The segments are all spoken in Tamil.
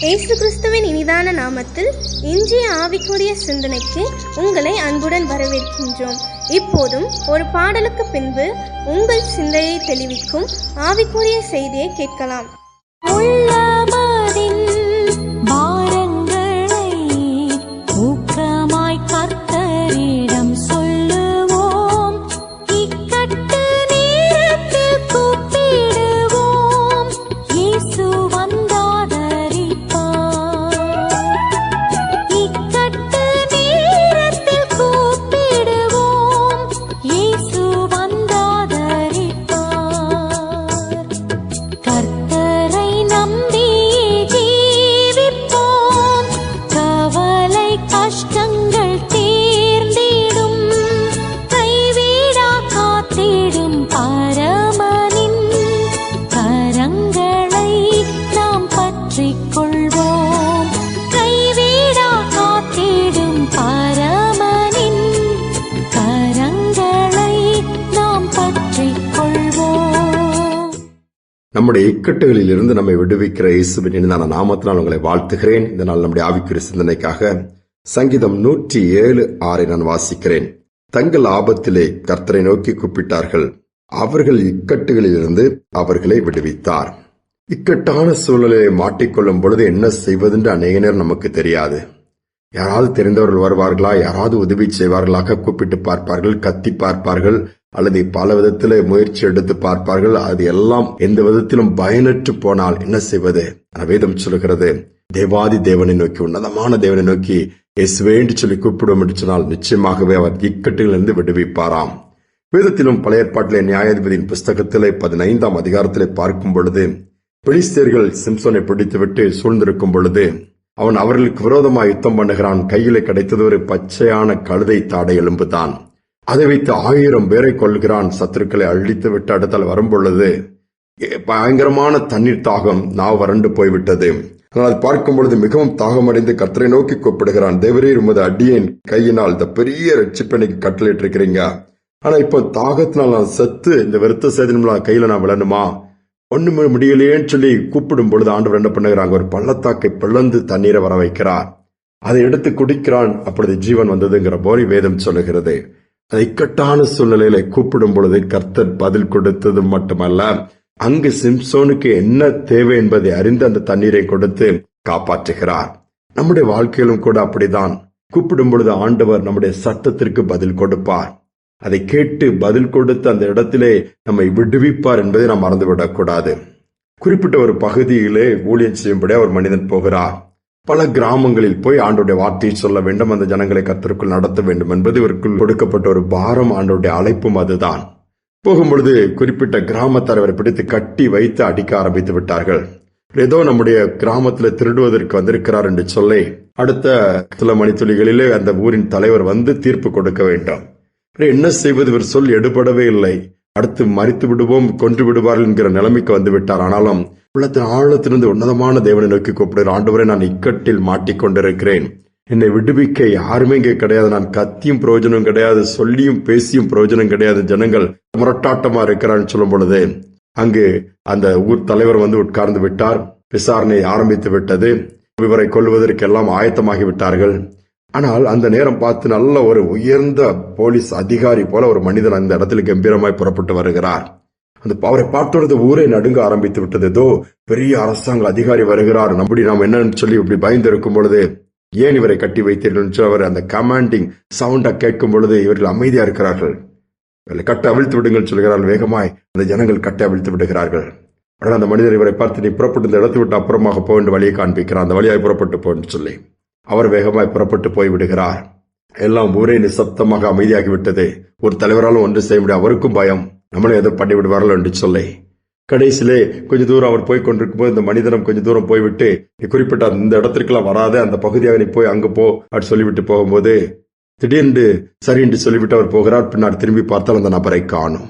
இயேசு கிறிஸ்துவின் இனிதான நாமத்தில் இன்றைய ஆவிக்குரிய சிந்தனைக்கு உங்களை அன்புடன் வரவேற்கின்றோம். இப்போதும் ஒரு பாடலுக்கு பின்பு உங்கள் சிந்தையை தெளிவிக்கும் ஆவிக்குரிய செய்தியை கேட்கலாம். நம்முடைய இக்கட்டுகளில் இருந்து நம்மை விடுவிக்கிற இயேசுவின் இனிதான நாமத்தினால் உங்களை வாழ்த்துகிறேன். இந்த நாள் நம்முடைய ஆவிக்குரிய சிந்தனைக்காக சங்கீதம் 107:6 நான் வாசிக்கிறேன். தங்கள் ஆபத்திலே கர்த்தரை நோக்கி கூப்பிட்டார்கள், அவர்கள் இக்கட்டுகளில் இருந்து அவர்களை விடுவித்தார். இக்கட்டான சூழ்நிலையை மாட்டிக்கொள்ளும் பொழுது என்ன செய்வதென்று அநேக நேரம் நமக்கு தெரியாது. யாராவது தெரிந்தவர்கள் வருவார்களா, யாராவது உதவி செய்வார்களாக கூப்பிட்டு பார்ப்பார்கள், கத்தி பார்ப்பார்கள், அல்லது பல விதத்திலே முயற்சி எடுத்து பார்ப்பார்கள். அது எல்லாம் எந்த விதத்திலும் பயனற்று போனால் என்ன செய்வது? வேதம் சொல்கிறது, தேவாதி தேவனை நோக்கி, உன்னதமான தேவனை நோக்கி இயேசுவே என்று சொல்லி கூப்பிடுவோம் என்று சொன்னால் நிச்சயமாகவே அவர் இக்கட்டுகளிலிருந்து விடுவிப்பாராம். வேதத்திலும் பழைய ஏற்பாட்டிலே நியாயாதிபதியின் புஸ்தகத்திலே 15ஆம் அதிகாரத்திலே பார்க்கும் பொழுது, பெலிஸ்தர்கள் சிம்சோனை பிடித்துவிட்டு சூழ்ந்திருக்கும் பொழுது அவன் அவர்களுக்கு விரோதமாக யுத்தம் பண்ணுகிறான். கையிலே கிடைத்தது ஒரு பச்சையான கழுதை தாடை எலும்பு தான். அதை வைத்து 1000 பேரை கொள்கிறான். சத்துருக்களை அழித்து விட்டு அடுத்தால் வரும்பொழுது பயங்கரமான தண்ணீர் தாகம், நாவ் வறண்டு போய்விட்டது. ஆனால் அது பார்க்கும் பொழுது மிகவும் தாகமடைந்து கர்த்தரை நோக்கி கூப்பிடுகிறான், தேவரீர் உமது அடியேன் கையினால் இந்த பெரிய ரட்சிப்பனைக்கு கட்டளையிட்டு இருக்கிறீங்க. ஆனா இப்போ தாகத்தினால் நான் செத்து இந்த விருத்த சேதனம் கையில நான் விழணுமா, ஒண்ணுமே முடியலையேன்னு சொல்லி கூப்பிடும் பொழுது ஆண்டவர் என்ன பண்ணுகிறாங்க, ஒரு பள்ளத்தாக்கை பிளந்து தண்ணீரை வர வைக்கிறார். அதை எடுத்து குடிக்கிறான். அப்பொழுது ஜீவன் வந்ததுங்கிற போரி வேதம் சொல்லுகிறது. அதை இக்கட்டான சூழ்நிலையில கூப்பிடும் பொழுது கர்த்தர் பதில் கொடுத்தது மட்டுமல்ல, அங்கு சிம்சோனுக்கு என்ன தேவை என்பதை அறிந்து அந்த தண்ணீரை கொடுத்து காப்பாற்றுகிறார். நம்முடைய வாழ்க்கையிலும் கூட அப்படிதான். கூப்பிடும் பொழுது ஆண்டவர் நம்முடைய சத்தத்திற்கு பதில் கொடுப்பார். அதை கேட்டு பதில் கொடுத்து அந்த இடத்திலே நம்மை விடுவிப்பார் என்பதை நாம் மறந்துவிடக்கூடாது. குறிப்பிட்ட ஒரு பகுதியிலே ஊழியம் செய்யும்படி ஒரு மனிதன் போகிறார். பல கிராமங்களில் போய் ஆண்டோடைய வார்த்தையை சொல்ல வேண்டும், அந்த ஜனங்களை கர்த்தருக்குள் நடத்த வேண்டும் என்பது இவருக்குள் கொடுக்கப்பட்ட ஒரு பாரம். ஆண்டோடைய அழைப்பும் அதுதான். போகும்பொழுது குறிப்பிட்ட கிராமத்தார் அவரை பிடித்து கட்டி வைத்து அடிக்க ஆரம்பித்து விட்டார்கள். ஏதோ நம்முடைய கிராமத்துல திருடுவதற்கு வந்திருக்கிறார் என்று சொல்லி அடுத்த சில மணித்துளிகளிலே அந்த ஊரின் தலைவர் வந்து தீர்ப்பு கொடுக்க வேண்டும். என்ன செய்வது? இவர் சொல் எடுபடவே இல்லை. அடுத்து மறித்து விடுவோம், கொன்று விடுவார்கள் என்கிற நிலைமைக்கு வந்து விட்டார். ஆனாலும் உள்ளத்தின் ஆழத்திலிருந்து உன்னதமான தேவனை நோக்கி கூப்பிடுகிற, ஆண்டவரே நான் இக்கட்டில் மாட்டிக்கொண்டிருக்கிறேன், என்னை விடுவிக்க யாருமே இங்கே கிடையாது, நான் கத்தியும் பிரயோஜனம் கிடையாது, சொல்லியும் பேசியும் பிரயோஜனம் கிடையாது, ஜனங்கள் முரட்டாட்டமா இருக்கிறான்னு சொல்லும் பொழுது அங்கு அந்த ஊர் தலைவர் வந்து உட்கார்ந்து விட்டார். விசாரணை ஆரம்பித்து விட்டது. இவரை கொல்வதற்கெல்லாம் ஆயத்தமாகி விட்டார்கள். ஆனால் அந்த நேரம் பார்த்து நல்ல ஒரு உயர்ந்த போலீஸ் அதிகாரி போல ஒரு மனிதன் அந்த இடத்துல கம்பீரமாய் புறப்பட்டு வருகிறார். அந்த அவரை பார்த்தொழுது ஊரே நடுங்க ஆரம்பித்து விட்டது. ஏதோ பெரிய அரசாங்க அதிகாரி வருகிறார், நம்பி நாம் என்னன்னு சொல்லி இப்படி பயந்து இருக்கும் பொழுது, ஏன் இவரை கட்டி வைத்தீர்கள் அவர் அந்த கமாண்டிங் சவுண்டா கேட்கும் பொழுது இவர்கள் அமைதியா இருக்கிறார்கள். கட்டை அவிழ்த்து விடுங்கள் சொல்கிறார்கள். வேகமாய் அந்த ஜனங்கள் கட்டை அவிழ்த்து விடுகிறார்கள். ஆனால் அந்த மனிதர் இவரை பார்த்து, நீ புறப்பட்டு இந்த இடத்தை விட்டு அப்புறமாக போக வேண்டிய வழியை காண்பிக்கிறார், அந்த வழியாய் புறப்பட்டு போன்னு சொல்லி அவர் வேகமாய் புறப்பட்டு போய்விடுகிறார். எல்லாம் ஊரே நிசப்தமாக அமைதியாகிவிட்டது. ஒரு தலைவராலும் ஒன்று செய்ய முடியாது. அவருக்கும் பயம், நம்மளும் எதோ பண்ணி விடுவார்கள் என்று சொல்லி கடைசியிலே கொஞ்ச தூரம் அவர் போய் கொண்டிருக்கும் போது இந்த மனிதனம் கொஞ்ச தூரம் போய்விட்டு, குறிப்பிட்ட இந்த இடத்திற்கெல்லாம் வராத, அந்த பகுதியாக நீ போய் அங்கு போ அப்படி சொல்லிவிட்டு போகும்போது திடீர்னு சரி என்று சொல்லிவிட்டு அவர் போகிறார். பின்னாடி திரும்பி பார்த்தால் அந்த நபரை காணும்.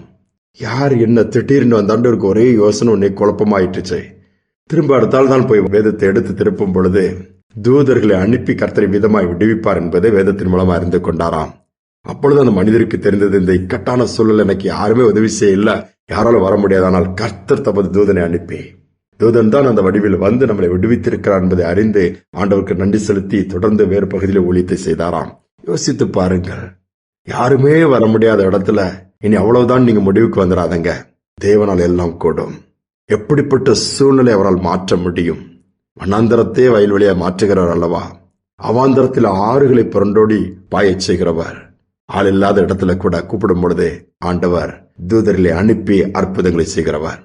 யார் என்ன திடீர்னு வந்தாண்டவருக்கு ஒரே யோசனை, உன்னை குழப்பமாயிட்டுச்சு. திரும்ப அடுத்தால் தான் போய் வேதத்தை எடுத்து திருப்பும் பொழுது தூதர்களை அனுப்பி கர்த்தரை விதமாய் விடுவிப்பார் என்பதை வேதத்தின் மூலமா அறிந்து கொண்டாராம். அப்பொழுது அந்த மனிதருக்கு தெரிந்தது, இந்த இக்கட்டான சூழல் எனக்கு யாருமே உதவி செய்ய இல்ல, யாராலும் வர முடியாது, ஆனால் கர்த்தர் தமது தூதனை அனுப்பி தூதன் தான் அந்த வடிவில் வந்து நம்மளை விடுவித்திருக்கிறார் என்பதை அறிந்து ஆண்டவருக்கு நன்றி செலுத்தி தொடர்ந்து வேறு பகுதியில் ஊழியத்தை செய்தாராம். யோசித்து பாருங்கள், யாருமே வர முடியாத இடத்துல இனி அவ்வளவுதான் நீங்க முடிவுக்கு வந்துடாதங்க. தேவனால் எல்லாம் கூடும். எப்படிப்பட்ட சூழ்நிலை அவரால் மாற்ற முடியும்? வனாந்தரத்தையே வயல்வெளியா மாற்றுகிறவர் அல்லவா? அவாந்தரத்தில் ஆறுகளை புரண்டோடி பாயச் செய்கிறவர். ஆள் இல்லாத இடத்துல கூட கூப்பிடும் பொழுதே ஆண்டவர் தூதர்களை அனுப்பி அற்புதங்களை செய்கிறவர்.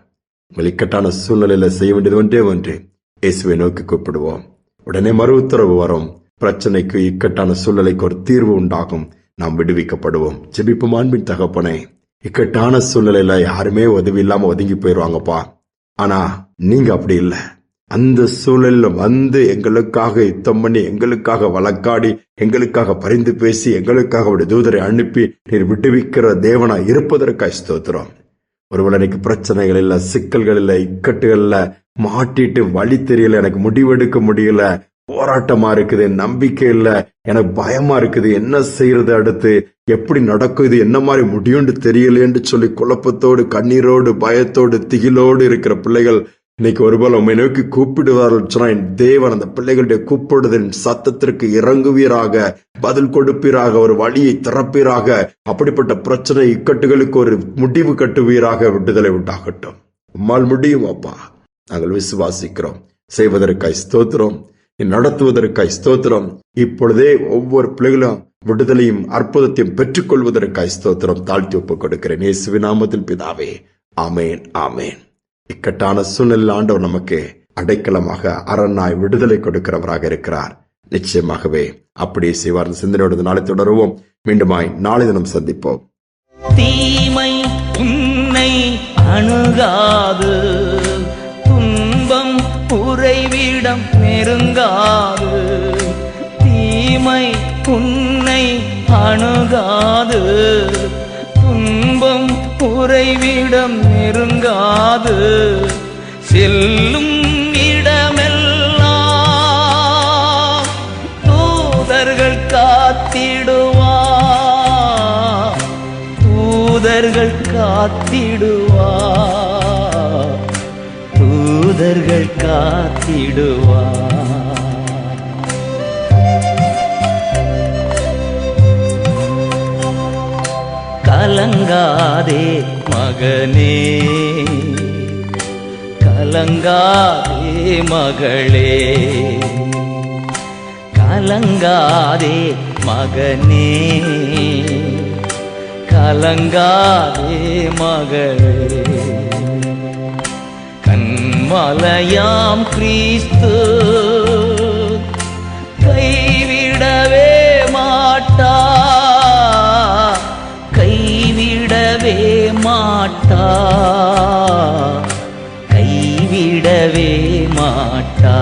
உங்கள் இக்கட்டான சூழ்நிலையில செய்ய வேண்டியது ஒன்றே ஒன்று, இயேசுவை நோக்கி கூப்பிடுவோம். உடனே மறு உத்தரவு வரும். பிரச்சனைக்கு, இக்கட்டான சூழ்நிலைக்கு ஒரு தீர்வு உண்டாகும். நாம் விடுவிக்கப்படுவோம். ஜெபிப்போம். அன்பின் தகப்பனே, இக்கட்டான சூழ்நிலையில யாருமே உதவி இல்லாம ஒதுங்கி போயிருவாங்கப்பா. ஆனா நீங்க அப்படி இல்லை. அந்த சூழலில் வந்து எங்களுக்காக யுத்தம் பண்ணி, எங்களுக்காக வழக்காடி, எங்களுக்காக பரிந்து பேசி, எங்களுக்காக ஒரு தூதரை அனுப்பி நீர் விடுவிக்கிற தேவனா இருப்பதற்காக ஸ்தோத்திரம். ஒருவேளை எனக்கு பிரச்சனைகள் இல்ல, சிக்கல்கள் இல்ல, இக்கட்டுகள் இல்ல, மாட்டிட்டு வழி தெரியல, எனக்கு முடிவெடுக்க முடியல, போராட்டமா இருக்குது, நம்பிக்கை இல்ல, எனக்கு பயமா இருக்குது, என்ன செய்யறது, அடுத்து எப்படி நடக்கும், இது என்ன மாதிரி முடியும்னு தெரியலேன்னு சொல்லி குழப்பத்தோடு, கண்ணீரோடு, பயத்தோடு, திகிலோடு இருக்கிற பிள்ளைகள் இன்னைக்கு ஒருவேளை உண்மை நோக்கி கூப்பிடுவார்கள் சொன்னா, என் தேவன் அந்த பிள்ளைகளுடைய கூப்பிடுதலின் சத்தத்திற்கு இறங்குவீராக, பதில் கொடுப்பீராக, ஒரு வழியை திறப்பீராக. அப்படிப்பட்ட பிரச்சனை இக்கட்டுகளுக்கு ஒரு முடிவு கட்டுவீராக. விடுதலை உண்டாகட்டும். உம்மால் முடியும் அப்பா. நாங்கள் விசுவாசிக்கிறோம். செய்வதற்காய் ஸ்தோத்திரம், நடத்துவதற்காய் ஸ்தோத்திரம். இப்பொழுதே ஒவ்வொரு பிள்ளைகளும் விடுதலையும் அற்புதத்தையும் பெற்றுக் கொள்வதற்காய் ஸ்தோத்திரம். தாழ்த்தி ஒப்புக் கொடுக்கிறேன் இயேசுவின் நாமத்தில் பிதாவே, ஆமேன், ஆமேன். இக்கட்டான சூழ்நிலையில் ஆண்டவர் நமக்கு அடைக்கலமாக, அரணாய் விடுதலை கொடுக்கிறவராக இருக்கிறார். நிச்சயமாகவே அப்படியே செய்வார். சிந்தனையோடு நாளை தொடருவோம். மீண்டுமாய் நாளை தினம் சந்திப்போம். தீமை உன்னை அணுகாது, துன்பம் உறைவிடம் நெருங்காது. தீமை உன்னை அணுகாது, துன்பம் உறைவிடம் நெருங்காது. செல்லும் இடமெல்லாம் தூதர்கள் காத்திடுவார், தூதர்கள் காத்திடுவார், தூதர்கள் காத்திடுவார். கலங்காதே மகனே, கலங்காதே மகளே, கலங்காதே மகனே, கலங்காதே மகளே. கண்மலையாம் கிறிஸ்து கைவிடவே மாட்டா, கைவிடவே மாட்டா, கைவிடவே மாட்டா.